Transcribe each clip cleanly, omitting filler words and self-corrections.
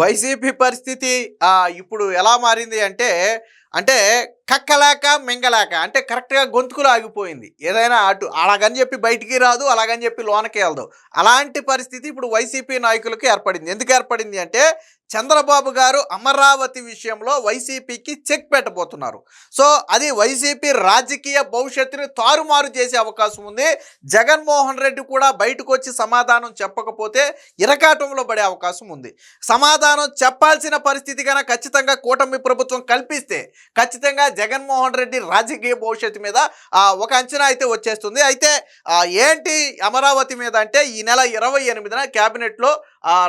YCP పరిస్థితి ఇప్పుడు ఎలా మారింది అంటే, అంటే కక్కలేక మింగలేక అంటే కరెక్ట్‌గా గొంతుకులో ఆగిపోయింది. ఏదైనా అటు అలాగని చెప్పి బయటికి రాదు, అలాగని చెప్పి లోనకి ఎళ్ళదు. అలాంటి పరిస్థితి ఇప్పుడు వైసీపీ నాయకులకి ఏర్పడింది. ఎందుకు ఏర్పడింది అంటే, చంద్రబాబు గారు అమరావతి విషయంలో వైసీపీకి చెక్ పెట్టబోతున్నారు. సో, అది వైసీపీ రాజకీయ భవిష్యత్తుని తారుమారు చేసే అవకాశం ఉంది. జగన్మోహన్ రెడ్డి కూడా బయటకొచ్చి సమాధానం చెప్పకపోతే ఇరకాటంలో పడే అవకాశం ఉంది. సమాధానం చెప్పాల్సిన పరిస్థితి గనక ఖచ్చితంగా కూటమి ప్రభుత్వం కల్పిస్తే ఖచ్చితంగా జగన్మోహన్ రెడ్డి రాజకీయ భవిష్యత్తు మీద ఒక అంచనా అయితే వచ్చేస్తుంది. అయితే ఏంటి అమరావతి మీద అంటే ఈ నెల 28న క్యాబినెట్లో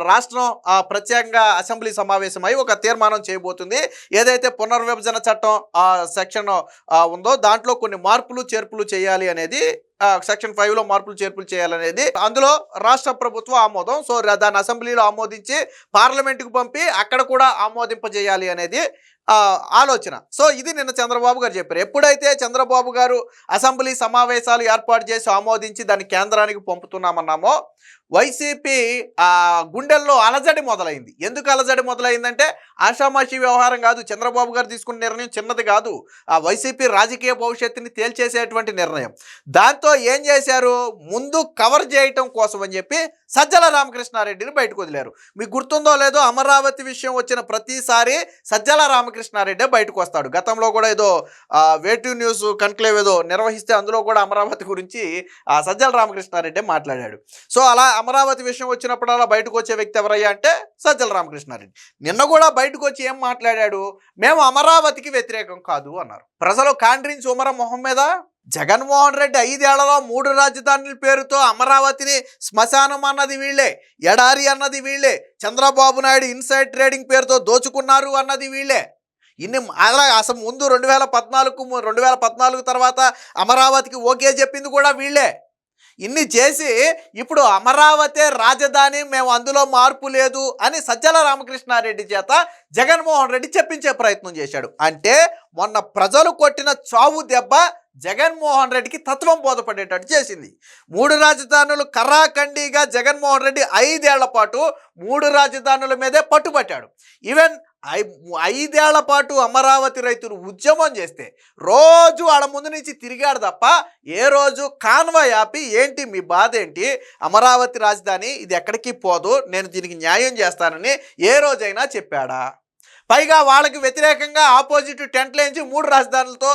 రాష్ట్రం ప్రత్యేకంగా అసెంబ్లీ సమావేశమై ఒక తీర్మానం చేయబోతుంది. ఏదైతే పునర్విభజన చట్టం సెక్షన్ ఉందో దాంట్లో కొన్ని మార్పులు చేర్పులు చేయాలి అనేది, సెక్షన్ 5లో మార్పులు చేర్పులు చేయాలనేది అందులో రాష్ట్ర ప్రభుత్వ ఆమోదం. సో దాన్ని అసెంబ్లీలో ఆమోదించి పార్లమెంటుకు పంపి అక్కడ కూడా ఆమోదింపజేయాలి అనేది ఆలోచన. సో ఇది నిన్న చంద్రబాబు గారు చెప్పారు. ఎప్పుడైతే చంద్రబాబు గారు అసెంబ్లీ సమావేశాలు ఏర్పాటు చేసి ఆమోదించి దాన్ని కేంద్రానికి పంపుతున్నామన్నామో వైసీపీ గుండెల్లో అలజడి మొదలైంది. ఎందుకు అలజడి మొదలైందంటే ఆషామాషి వ్యవహారం కాదు. చంద్రబాబు గారు తీసుకున్న నిర్ణయం చిన్నది కాదు. వైసీపీ రాజకీయ భవిష్యత్తుని తేల్చేసేటువంటి నిర్ణయం. దాంతో ఏం చేశారు, ముందు కవర్ చేయటం కోసం అని చెప్పి సజ్జల రామకృష్ణారెడ్డిని బయటకు వదిలారు. మీకు గుర్తుందో లేదో, అమరావతి విషయం వచ్చిన ప్రతిసారి సజ్జల రామకృష్ణారెడ్డి బయటకు వస్తాడు. గతంలో కూడా ఏదో వేటు న్యూస్ కన్క్లేవ్ ఏదో నిర్వహిస్తే అందులో కూడా అమరావతి గురించి సజ్జల రామకృష్ణారెడ్డి మాట్లాడాడు. సో అలా అమరావతి విషయం వచ్చినప్పుడల్లా బయటకు వచ్చే వ్యక్తి ఎవరయ్యా అంటే సజ్జల రామకృష్ణారెడ్డి. నిన్న కూడా బయటకు వచ్చి ఏం మాట్లాడాడు, మేము అమరావతికి వ్యతిరేకం కాదు అన్నారు. ప్రజలు కాండ్రించి ఉమరం మొహం మీద జగన్మోహన్ రెడ్డి 5 ఏళ్లలో 3 రాజధానుల పేరుతో అమరావతిని శ్మశానం అన్నది వీళ్ళే, ఎడారి అన్నది వీళ్ళే, చంద్రబాబు నాయుడు ఇన్సైడ్ ట్రేడింగ్ పేరుతో దోచుకున్నారు అన్నది వీళ్ళే. అలా అసలు ముందు 2014 తర్వాత అమరావతికి ఓకే చెప్పింది కూడా వీళ్ళే. ఇన్ని చేసి ఇప్పుడు అమరావతి రాజధాని, మేము అందులో మార్పు లేదు అని సజ్జల రామకృష్ణారెడ్డి చేత జగన్మోహన్ రెడ్డి చెప్పించే ప్రయత్నం చేశాడు. అంటే మొన్న ప్రజలు కొట్టిన చావు దెబ్బ జగన్మోహన్ రెడ్డికి తత్వం బోధపడేటట్టు చేసింది. 3 రాజధానులు కర్రాఖండిగా జగన్మోహన్ రెడ్డి 5 ఏళ్ల పాటు 3 రాజధానుల మీదే పట్టుబట్టాడు. ఈవెన్ 5 ఏళ్ల పాటు అమరావతి రైతులు ఉద్యమం చేస్తే రోజు వాళ్ళ ముందు నుంచి తిరిగాడు తప్ప ఏ రోజు కాన్వాయ్ ఆపి ఏంటి మీ బాధ ఏంటి, అమరావతి రాజధాని ఇది ఎక్కడికి పోదు, నేను దీనికి న్యాయం చేస్తానని ఏ రోజైనా చెప్పాడా? పైగా వాళ్ళకి వ్యతిరేకంగా ఆపోజిట్ టెంట్లేంచి 3 రాజధానులతో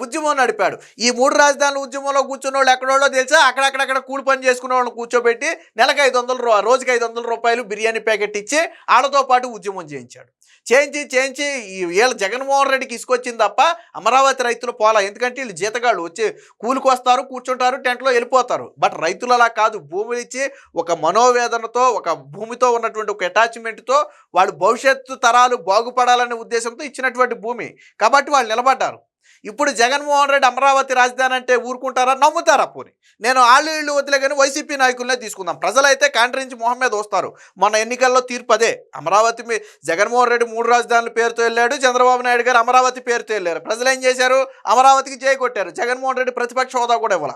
ఉద్యమం నడిపాడు. ఈ 3 రాజధానుల ఉద్యమంలో కూర్చున్న వాళ్ళు ఎక్కడోళ్ళో తెలుసా, అక్కడక్కడక్కడ కూలి పని చేసుకునే వాళ్ళని కూర్చోబెట్టి నెలకు 500 రోజుకి 500 రూపాయలు బిర్యానీ ప్యాకెట్ ఇచ్చి వాళ్ళతో పాటు ఉద్యమం చేయించాడు. చేయించి వీళ్ళ జగన్మోహన్ రెడ్డికి ఇసుకొచ్చింది తప్ప అమరావతి రైతులు పోలా. ఎందుకంటే వీళ్ళు జీతగాళ్ళు వచ్చి కూలికి వస్తారు, కూర్చుంటారు, టెంట్లో వెళ్ళిపోతారు. బట్ రైతులు అలా కాదు. భూములు ఇచ్చి ఒక మనోవేదనతో, ఒక భూమితో ఉన్నటువంటి ఒక అటాచ్మెంట్తో వాళ్ళు భవిష్యత్తు తరాలు బాగుపడాలనే ఉద్దేశంతో ఇచ్చినటువంటి భూమి కాబట్టి వాళ్ళు నిలబడ్డారు. ఇప్పుడు జగన్మోహన్ రెడ్డి అమరావతి రాజధాని అంటే ఊరుకుంటారా, నమ్ముతారా? పోని నేను వీళ్ళు వదిలే కానీ వైసీపీ నాయకులనే తీసుకుందాం. ప్రజలైతే కాండ్రించి మొహం మీద వస్తారు. మొన్న ఎన్నికల్లో తీర్పు అదే. అమరావతి జగన్మోహన్ రెడ్డి 3 రాజధానుల పేరుతో వెళ్ళాడు, చంద్రబాబు నాయుడు గారు అమరావతి పేరుతో వెళ్ళారు. ప్రజలు ఏం చేశారు, అమరావతికి జై కొట్టారు. జగన్మోహన్ రెడ్డి ప్రతిపక్ష హోదా కూడా ఇవ్వాల.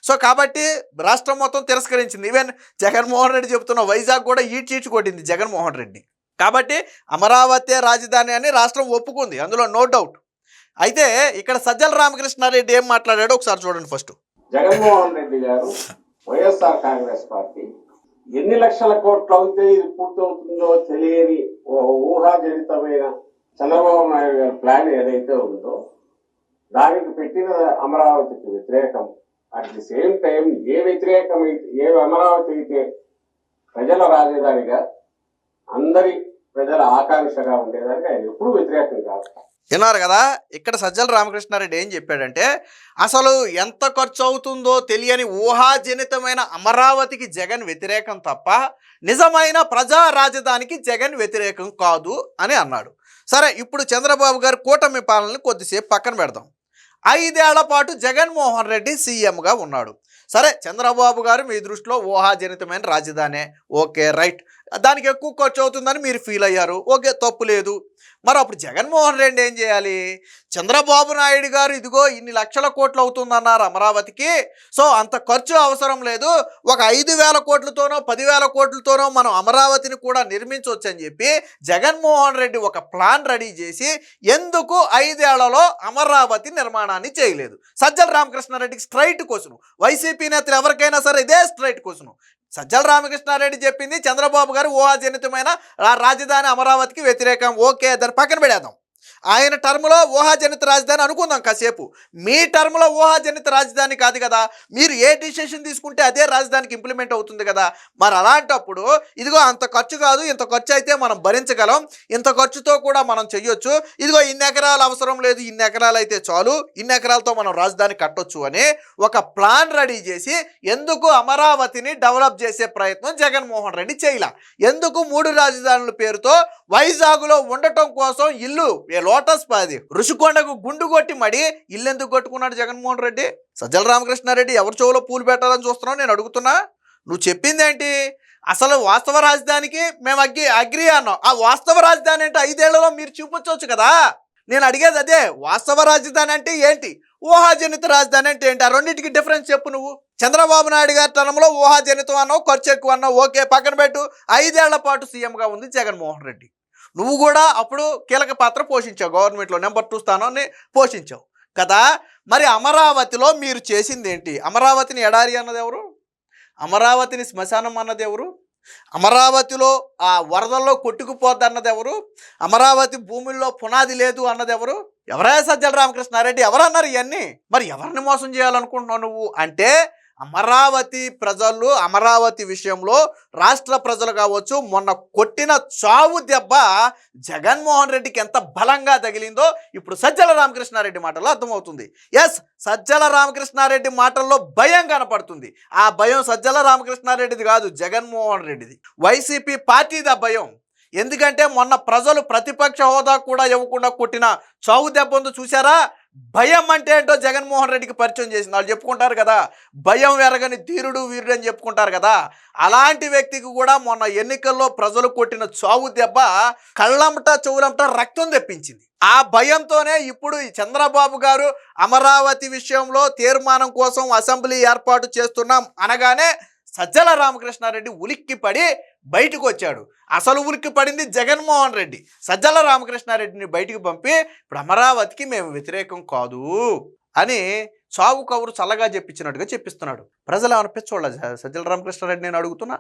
సో కాబట్టి రాష్ట్రం మొత్తం తిరస్కరించింది. ఈవెన్ జగన్మోహన్ రెడ్డి చెబుతున్న వైజాగ్ కూడా ఈడ్చీడ్చి కొట్టింది జగన్మోహన్ రెడ్డి. కాబట్టి అమరావతి రాజధాని అని రాష్ట్రం ఒప్పుకుంది, అందులో నో డౌట్. అయితే ఇక్కడ సజ్జల రామకృష్ణారెడ్డి ఏం మాట్లాడాడో ఒకసారి చూడండి. ఫస్ట్ జగన్మోహన్ రెడ్డి గారు వైఎస్ఆర్ కాంగ్రెస్ పార్టీ ఎన్ని లక్షల కోట్లు అవుతే ఇది పూర్తవుతుందో తెలియని ఊహాజనితమైన చంద్రబాబు నాయుడు గారి ప్లాన్ ఏదైతే ఉందో దానికి పెట్టిన అమరావతికి వ్యతిరేకం. అట్ ది సేమ్ టైం ఏ అమరావతి అయితే ప్రజల రాజధానిగా అందరి ప్రజల ఆకాంక్షగా ఉండేదానికి ఆయన ఎప్పుడు వ్యతిరేకం కాదు. విన్నారు కదా, ఇక్కడ సజ్జల రామకృష్ణారెడ్డి ఏం చెప్పాడంటే అసలు ఎంత ఖర్చు అవుతుందో తెలియని ఊహాజనితమైన అమరావతికి జగన్ వ్యతిరేకం తప్ప నిజమైన ప్రజా రాజధానికి జగన్ వ్యతిరేకం కాదు అని అన్నాడు. సరే, ఇప్పుడు చంద్రబాబు గారు కూటమి పాలనని కొద్దిసేపు పక్కన పెడదాం. 5 ఏళ్ల పాటు జగన్మోహన్ రెడ్డి సీఎంగా ఉన్నాడు. సరే, చంద్రబాబు గారు మీ దృష్టిలో ఊహాజనితమైన రాజధానే, ఓకే రైట్. దానికి ఎక్కువ ఖర్చు అవుతుందని మీరు ఫీల్ అయ్యారు. ఓకే, తప్పు లేదు. మరి అప్పుడు జగన్మోహన్ రెడ్డి ఏం చేయాలి? చంద్రబాబు నాయుడు గారు ఇదిగో ఇన్ని లక్షల కోట్లు అవుతుందన్నారు అమరావతికి, సో అంత ఖర్చు అవసరం లేదు, ఒక 5,000 కోట్లతోనో 10,000 కోట్లతోనో మనం అమరావతిని కూడా నిర్మించవచ్చు అని చెప్పి జగన్మోహన్ రెడ్డి ఒక ప్లాన్ రెడీ చేసి ఎందుకు 5 ఏళ్లలో అమరావతి నిర్మాణాన్ని చేయలేదు? సజ్జల రామకృష్ణారెడ్డికి స్ట్రైట్ క్వశ్చన్. వైసీపీ నేతలు ఎవరికైనా సరే ఇదే స్ట్రైట్ క్వశ్చన్. సజ్జల రామకృష్ణారెడ్డి చెప్పింది చంద్రబాబు గారు ఊహాజనితమైన రాజధాని అమరావతికి వ్యతిరేకం. ఓకే, దాన్ని పక్కన పెడేద్దాం. ఆయన టర్మ్లో ఊహాజనిత రాజధాని అనుకుందాం కాసేపు. మీ టర్మ్లో ఊహాజనిత రాజధాని కాదు కదా, మీరు ఏ డిసిషన్ తీసుకుంటే అదే రాజధానికి ఇంప్లిమెంట్ అవుతుంది కదా. మరి అలాంటప్పుడు ఇదిగో అంత ఖర్చు కాదు, ఇంత ఖర్చు అయితే మనం భరించగలం, ఇంత ఖర్చుతో కూడా మనం చెయ్యొచ్చు, ఇదిగో ఇన్ని ఎకరాలు అవసరం లేదు, ఇన్ని ఎకరాలు అయితే చాలు, ఇన్ని ఎకరాలతో మనం రాజధాని కట్టొచ్చు అని ఒక ప్లాన్ రెడీ చేసి ఎందుకు అమరావతిని డెవలప్ చేసే ప్రయత్నం జగన్మోహన్ రెడ్డి చేయలా? ఎందుకు 3 రాజధానుల పేరుతో వైజాగ్లో ఉండటం కోసం ఇల్లు లోటస్ పాది ఋషికొండకు గుండు కొట్టి మడి ఇల్లు ఎందుకు కట్టుకున్నాడు జగన్మోహన్ రెడ్డి? సజ్జల రామకృష్ణారెడ్డి ఎవరి చెవులో పూలు పెట్టాలని చూస్తున్నావు? నేను అడుగుతున్నా. నువ్వు చెప్పింది ఏంటి? అసలు వాస్తవ రాజధానికి మేము అగ్రి అన్నాం. ఆ వాస్తవ రాజధాని అంటే 5 ఏళ్లలో మీరు చూపించవచ్చు కదా. నేను అడిగేది అదే. వాస్తవ రాజధాని అంటే ఏంటి, ఊహాజనిత రాజధాని అంటే ఏంటి? ఆ రెండింటికి డిఫరెన్స్ చెప్పు నువ్వు. చంద్రబాబు నాయుడు గారి తరంలో ఊహాజనితం అన్నావు, ఖర్చు ఎక్కువ అన్నావు, ఓకే పక్కన పెట్టు. 5 ఏళ్ల పాటు సీఎంగా ఉంది జగన్మోహన్ రెడ్డి. నువ్వు కూడా అప్పుడు కీలక పాత్ర పోషించావు, గవర్నమెంట్లో నెంబర్ 2 స్థానాన్ని పోషించావు కదా. మరి అమరావతిలో మీరు చేసింది ఏంటి? అమరావతిని ఎడారి అన్నది ఎవరు? అమరావతిని శ్మశానం అన్నది ఎవరు? అమరావతిలో ఆ వరదల్లో కొట్టుకుపోద్ది అన్నది ఎవరు? అమరావతి భూముల్లో పునాది లేదు అన్నది ఎవరు? ఎవరా సజ్జల రామకృష్ణారెడ్డి? ఎవరన్నారు ఇవన్నీ? మరి ఎవరిని మోసం చేయాలనుకుంటున్నావు నువ్వు? అంటే అమరావతి ప్రజలు, అమరావతి విషయంలో రాష్ట్ర ప్రజలు కావచ్చు, మొన్న కొట్టిన చావు దెబ్బ జగన్మోహన్ రెడ్డికి ఎంత బలంగా తగిలిందో ఇప్పుడు సజ్జల రామకృష్ణారెడ్డి మాటల్లో అర్థమవుతుంది. ఎస్, సజ్జల రామకృష్ణారెడ్డి మాటల్లో భయం కనపడుతుంది. ఆ భయం సజ్జల రామకృష్ణారెడ్డిది కాదు, జగన్మోహన్ రెడ్డిది, వైసీపీ పార్టీది ఆ భయం. ఎందుకంటే మొన్న ప్రజలు ప్రతిపక్ష హోదా కూడా ఇవ్వకుండా కొట్టిన చావు దెబ్బ ఉందో చూసారా? భయం అంటే ఏంటో జగన్మోహన్ రెడ్డికి పరిచయం చేసింది. వాళ్ళు చెప్పుకుంటారు కదా, భయం ఎరగని ధీరుడు వీరుడు అని చెప్పుకుంటారు కదా. అలాంటి వ్యక్తికి కూడా మొన్న ఎన్నికల్లో ప్రజలు కొట్టిన చావు దెబ్బ కళ్ళంట చెవులంట రక్తం తెప్పించింది. ఆ భయంతోనే ఇప్పుడు చంద్రబాబు గారు అమరావతి విషయంలో తీర్మానం కోసం అసెంబ్లీ ఏర్పాటు చేస్తున్నాం అనగానే సజ్జల రామకృష్ణారెడ్డి ఉలిక్కిపడి బయటకు వచ్చాడు. అసలు ఉలిక్కి పడింది జగన్మోహన్ రెడ్డి. సజ్జల రామకృష్ణారెడ్డిని బయటికి పంపి ఇప్పుడు అమరావతికి మేము వ్యతిరేకం కాదు అని చావు కబురు చల్లగా చెప్పించినట్టుగా చెప్పిస్తున్నాడు. ప్రజలు ఏమైనా పెచ్చోళ్ళ సజ్జల రామకృష్ణారెడ్డి? నేను అడుగుతున్నా,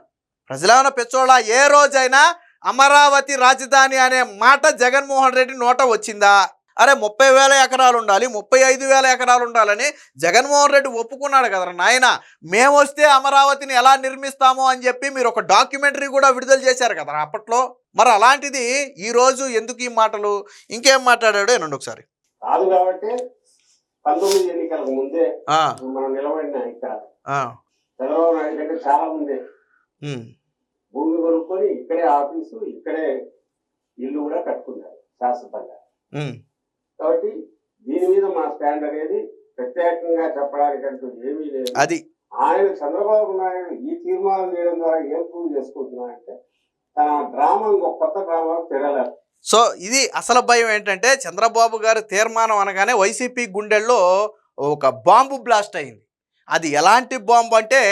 ప్రజలు ఏమైనా పెచ్చోళ్ళ? ఏ రోజైనా అమరావతి రాజధాని అనే మాట జగన్మోహన్ రెడ్డి నోట వచ్చిందా? అరే 30,000 ఎకరాలు ఉండాలి, 35,000 ఎకరాలు ఉండాలని జగన్మోహన్ రెడ్డి ఒప్పుకున్నాడు కదరా నాయన. మేము వస్తే అమరావతిని ఎలా నిర్మిస్తామో అని చెప్పి మీరు ఒక డాక్యుమెంటరీ కూడా విడుదల చేశారు కదరా అప్పట్లో. మరి అలాంటిది ఈరోజు ఎందుకు ఈ మాటలు? ఇంకేం మాట్లాడాడో ఏనండి ఒకసారి. కాదు కాబట్టి 19 ఎన్నికలకు ముందే మనం నిలబడిన ఇక్కడ చంద్రబాబు నాయుడు కంటే చాలా ముందే భూమి కొనుక్కొని ఇక్కడే ఆఫీసు, ఇక్కడే ఇల్లు కూడా కట్టుకున్నారు శాశ్వతంగా. కాబట్టి దీని మీద మా స్టాండ్ అనేది ప్రత్యేకంగా చెప్పడానికంటూ ఏమీ లేదు. అది ఆయన చంద్రబాబు నాయుడు ఈ తీర్మానం చేయడం ద్వారా ఏం ప్రూవ్ చేసుకుంటున్నారంటే తన డ్రామా ఇంకొక కొత్త డ్రామా తిరగలేదు. సో ఇది అసలు భయం ఏంటంటే చంద్రబాబు గారు తీర్మానం అనగానే వైసీపీ గుండెల్లో ఒక బాంబు బ్లాస్ట్ అయింది. అది ఎలాంటి బాంబు అంటే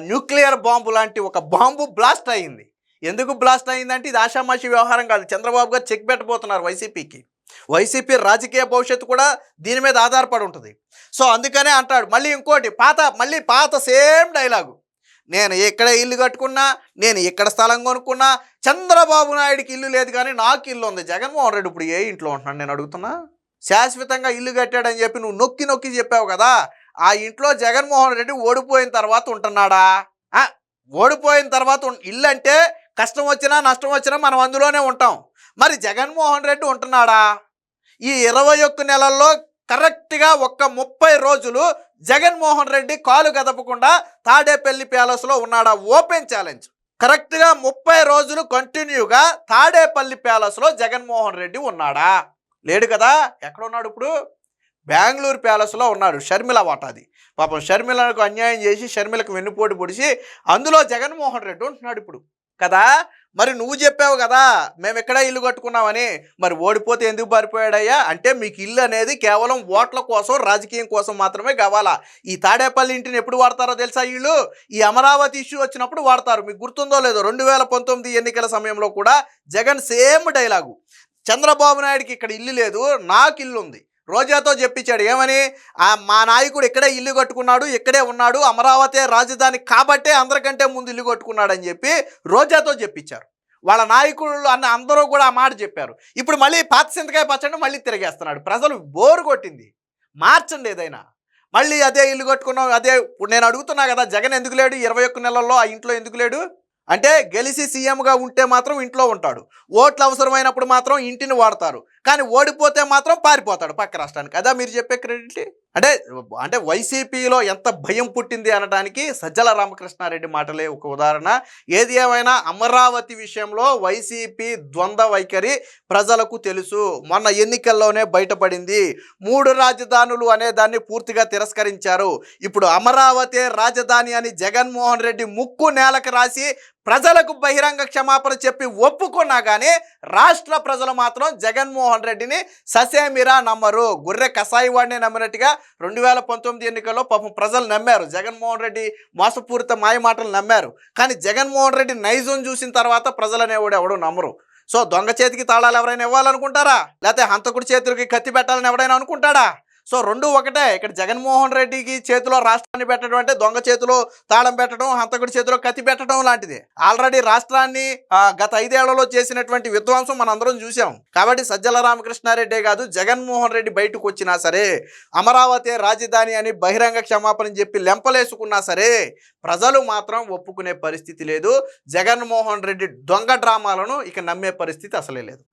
న్యూక్లియర్ బాంబు లాంటి ఒక బాంబు బ్లాస్ట్ అయింది. ఎందుకు బ్లాస్ట్ అయిందంటే ఇది ఆషామాషి వ్యవహారం కాదు. చంద్రబాబు గారు చెక్ పెట్టబోతున్నారు వైసీపీకి. వైసీపీ రాజకీయ భవిష్యత్తు కూడా దీని మీద ఆధారపడి ఉంటుంది. సో అందుకనే అంటాడు మళ్ళీ ఇంకోటి పాత సేమ్ డైలాగు. నేను ఇక్కడ ఇల్లు కట్టుకున్నా, నేను ఇక్కడ స్థలం కొనుక్కున్నా, చంద్రబాబు నాయుడికి ఇల్లు లేదు కానీ నాకు ఇల్లు ఉంది. జగన్మోహన్ రెడ్డి ఇప్పుడు ఏ ఇంట్లో ఉంటున్నాడు నేను అడుగుతున్నా? శాశ్వతంగా ఇల్లు కట్టాడని చెప్పి నువ్వు నొక్కి నొక్కి చెప్పావు కదా. ఆ ఇంట్లో జగన్మోహన్ రెడ్డి ఓడిపోయిన తర్వాత ఉంటున్నాడా? ఓడిపోయిన తర్వాత ఇల్లు అంటే కష్టం వచ్చినా నష్టం వచ్చినా మనం అందులోనే ఉంటాం. మరి జగన్మోహన్ రెడ్డి ఉంటున్నాడా? ఈ 21 నెలల్లో కరెక్ట్గా 30 రోజులు జగన్మోహన్ రెడ్డి కాలు గదపకుండా తాడేపల్లి ప్యాలెస్లో ఉన్నాడా? Open challenge. కరెక్ట్గా 30 రోజులు కంటిన్యూగా తాడేపల్లి ప్యాలెస్లో జగన్మోహన్ రెడ్డి ఉన్నాడా? లేడు కదా. ఎక్కడ ఉన్నాడు ఇప్పుడు? బెంగళూరు ప్యాలెస్లో ఉన్నాడు. షర్మిల వాటాది. పాపం షర్మిలకు అన్యాయం చేసి షర్మిలకు వెన్నుపోటు పొడిచి అందులో జగన్మోహన్ రెడ్డి ఉంటున్నాడు ఇప్పుడు. కదా. మరి నువ్వు చెప్పావు కదా మేము ఎక్కడ ఇల్లు కట్టుకున్నామని, మరి ఓడిపోతే ఎందుకు పారిపోయాడయ్యా అంటే మీకు ఇల్లు అనేది కేవలం ఓట్ల కోసం రాజకీయం కోసం మాత్రమే కావాలా. ఈ తాడేపల్లి ఇంటిని ఎప్పుడు వాడతారో తెలుసా వీళ్ళు, ఈ అమరావతి ఇష్యూ వచ్చినప్పుడు వాడతారు. మీకు గుర్తుందో లేదో 2019 ఎన్నికల సమయంలో కూడా జగన్ సేమ్ డైలాగు, చంద్రబాబు నాయుడికి ఇక్కడ ఇల్లు లేదు నాకు ఇల్లు ఉంది, రోజాతో చెప్పించాడు ఏమని, మా నాయకుడు ఇక్కడే ఇల్లు కట్టుకున్నాడు, ఇక్కడే ఉన్నాడు, అమరావతి రాజధాని కాబట్టే అందరికంటే ముందు ఇల్లు కట్టుకున్నాడు అని చెప్పి రోజాతో చెప్పించారు. వాళ్ళ నాయకులు అందరూ కూడా ఆ మాట చెప్పారు. ఇప్పుడు మళ్ళీ పాత చింతకాయ పచ్చడి మళ్ళీ తిరిగేస్తున్నాడు. ప్రజలు బోరు కొట్టింది, మార్చండి ఏదైనా. మళ్ళీ అదే ఇల్లు కట్టుకున్నాం అదే. ఇప్పుడు నేను అడుగుతున్నా కదా, జగన్ ఎందుకు లేడు 21 నెలల్లో ఆ ఇంట్లో ఎందుకు లేడు అంటే, గెలిచి సీఎంగా ఉంటే మాత్రం ఇంట్లో ఉంటాడు, ఓట్లు అవసరమైనప్పుడు మాత్రం ఇంటిని వాడతారు, కానీ ఓడిపోతే మాత్రం పారిపోతాడు పక్క రాష్ట్రానికి. అదా మీరు చెప్పే క్రెడిట్? అంటే వైసీపీలో ఎంత భయం పుట్టింది అనడానికి సజ్జల రామకృష్ణారెడ్డి మాటలే ఒక ఉదాహరణ. ఏది ఏమైనా అమరావతి విషయంలో వైసీపీ ద్వంద్వ వైఖరి ప్రజలకు తెలుసు, మొన్న ఎన్నికల్లోనే బయటపడింది. 3 రాజధానులు అనే దాన్ని పూర్తిగా తిరస్కరించారు. ఇప్పుడు అమరావతి రాజధాని అని జగన్మోహన్ రెడ్డి ముక్కు నేలకు రాసి ప్రజలకు బహిరంగ క్షమాపణ చెప్పి ఒప్పుకున్నా కానీ రాష్ట్ర ప్రజలు మాత్రం జగన్మోహన్ రెడ్డిని ససేమిరా నమ్మరు. గొర్రె కసాయి వాడిని నమ్మినట్టుగా 2019 ఎన్నికల్లో పాపం ప్రజలు నమ్మారు, జగన్మోహన్ రెడ్డి మోసపూరిత మాయ మాటలు నమ్మారు. కానీ జగన్మోహన్ రెడ్డి నైజం చూసిన తర్వాత ప్రజలు అనేవాడు ఎవడు నమ్మరు. సో దొంగ చేతికి తాళాలు ఎవరైనా ఇవ్వాలనుకుంటారా, లేకపోతే హంతకుడి చేతులకి కత్తి పెట్టాలని ఎవడైనా అనుకుంటాడా? సో రెండు ఒకటే. ఇక్కడ జగన్మోహన్ రెడ్డికి చేతిలో రాష్ట్రాన్ని పెట్టడం అంటే దొంగ చేతిలో తాళం పెట్టడం, హంతకుడి చేతిలో కత్తి పెట్టడం లాంటిది. ఆల్రెడీ రాష్ట్రాన్ని గత 5 ఏళ్లలో చేసినటువంటి విధ్వంసం మనం అందరం చూసాం. కాబట్టి సజ్జల రామకృష్ణారెడ్డే కాదు, జగన్మోహన్ రెడ్డి బయటకు వచ్చినా సరే, అమరావతి రాజధాని అని బహిరంగ క్షమాపణ చెప్పి లెంపలేసుకున్నా సరే ప్రజలు మాత్రం ఒప్పుకునే పరిస్థితి లేదు. జగన్మోహన్ రెడ్డి దొంగ డ్రామాలను ఇక నమ్మే పరిస్థితి అసలే లేదు.